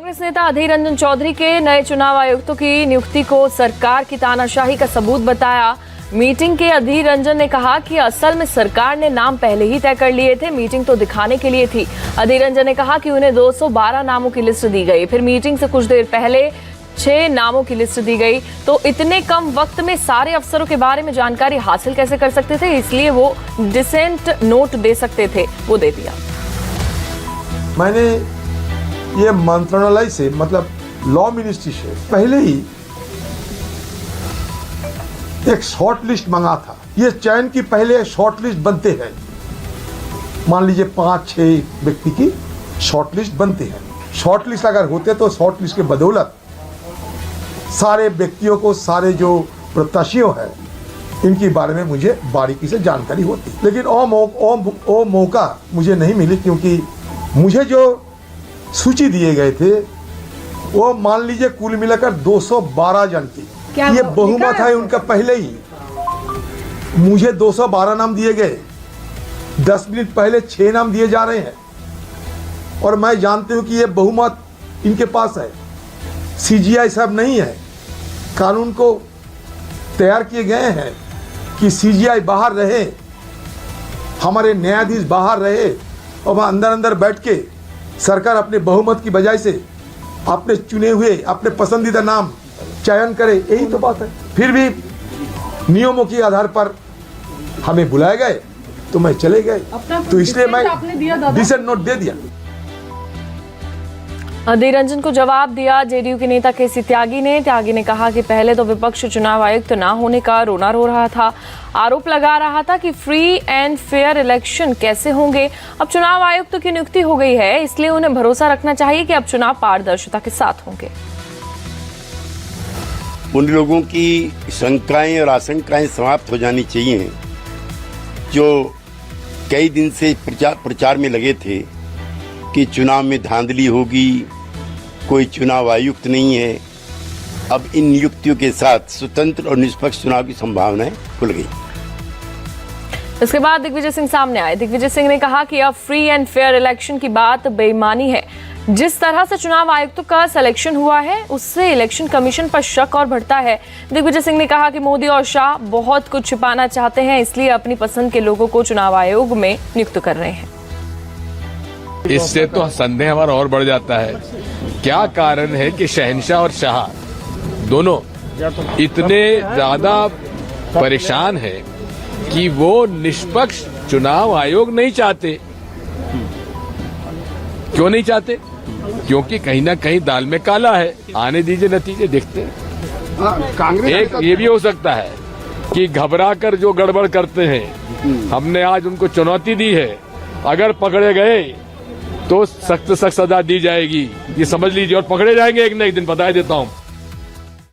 कांग्रेस नेता अधीर रंजन चौधरी के नए चुनाव आयुक्तों की नियुक्ति को सरकार की तानाशाही का सबूत बताया। मीटिंग के अधीर रंजन ने कहा कि असल में सरकार ने नाम पहले ही तय कर लिए थे, मीटिंग तो दिखाने के लिए थी। अधीर रंजन ने कहा कि उन्हें 212 नामों की लिस्ट दी गई, फिर मीटिंग से कुछ देर पहले 6 नामों की लिस्ट दी गई। तो इतने कम वक्त में सारे अफसरों के बारे में जानकारी हासिल कैसे कर सकते थे, इसलिए वो डिसेंट नोट दे सकते थे, वो दे दिया। मैंने ये मंत्रालय से मतलब लॉ मिनिस्ट्री से पहले ही एक शॉर्ट लिस्ट मंगा था। ये चयन की पहले शॉर्ट लिस्ट बनते हैं, मान लीजिए 5-6 व्यक्ति की शॉर्ट लिस्ट बनते हैं। शॉर्ट लिस्ट अगर होते तो शॉर्ट लिस्ट के बदौलत सारे व्यक्तियों को, सारे जो प्रत्याशियों हैं, इनके बारे में मुझे बारीकी से जानकारी होती, लेकिन वो मौका मुझे नहीं मिली, क्योंकि मुझे जो सूची दिए गए थे वो मान लीजिए कुल मिलाकर 212 जन की। ये बहुमत है उनका। पहले ही मुझे 212 नाम दिए गए, 10 मिनट पहले 6 नाम दिए जा रहे हैं, और मैं जानती हूं कि ये बहुमत इनके पास है। सीजीआई साहब नहीं है, कानून को तैयार किए गए हैं कि सीजीआई बाहर रहे, हमारे न्यायाधीश बाहर रहे, और अंदर अंदर बैठ के सरकार अपने बहुमत की बजाय से अपने चुने हुए, अपने पसंदीदा नाम चयन करे, यही तो बात है। फिर भी नियमों के आधार पर हमें बुलाए गए तो मैं चले गए, तो इसलिए मैं डिसेंट नोट दे दिया। अधीर रंजन को जवाब दिया जेडीयू के नेता केसी त्यागी ने कहा कि पहले तो विपक्ष चुनाव आयुक्त न होने का रोना रो रहा था, आरोप लगा रहा था कि फ्री एंड फेयर इलेक्शन कैसे होंगे। अब चुनाव आयुक्त की नियुक्ति हो गई है, इसलिए उन्हें भरोसा रखना चाहिए कि अब चुनाव पारदर्शिता के साथ होंगे। उन लोगों की शंकाएं और आशंकाएं समाप्त हो जानी चाहिए जो कई दिन से प्रचार में लगे थे कि चुनाव में धांधली होगी, कोई चुनाव आयुक्त नहीं है। अब इन नियुक्तियों के साथ स्वतंत्र और निष्पक्ष चुनाव की संभावनाएं खुल गई। इसके बाद दिग्विजय सिंह सामने आए। दिग्विजय सिंह ने कहा कि अब फ्री एंड फेयर इलेक्शन की बात बेईमानी है। जिस तरह से चुनाव आयुक्तों का सिलेक्शन हुआ है, उससे इलेक्शन कमीशन पर शक और बढ़ता है। दिग्विजय सिंह ने कहा कि मोदी और शाह बहुत कुछ छिपाना चाहते हैं, इसलिए अपनी पसंद के लोगों को चुनाव आयोग में नियुक्त कर रहे हैं। इससे तो संदेह हमारा और बढ़ जाता है, क्या कारण है कि शहंशाह और शाह दोनों इतने ज्यादा परेशान हैं कि वो निष्पक्ष चुनाव आयोग नहीं चाहते। क्यों नहीं चाहते? क्योंकि कहीं ना कहीं दाल में काला है। आने दीजिए, नतीजे देखते हैं। एक ये भी हो सकता है कि घबरा कर जो गड़बड़ करते हैं, हमने आज उनको चुनौती दी है, अगर पकड़े गए तो सख्त सजा दी जाएगी, ये समझ लीजिए, और पकड़े जाएंगे एक न एक दिन, बता देता हूं।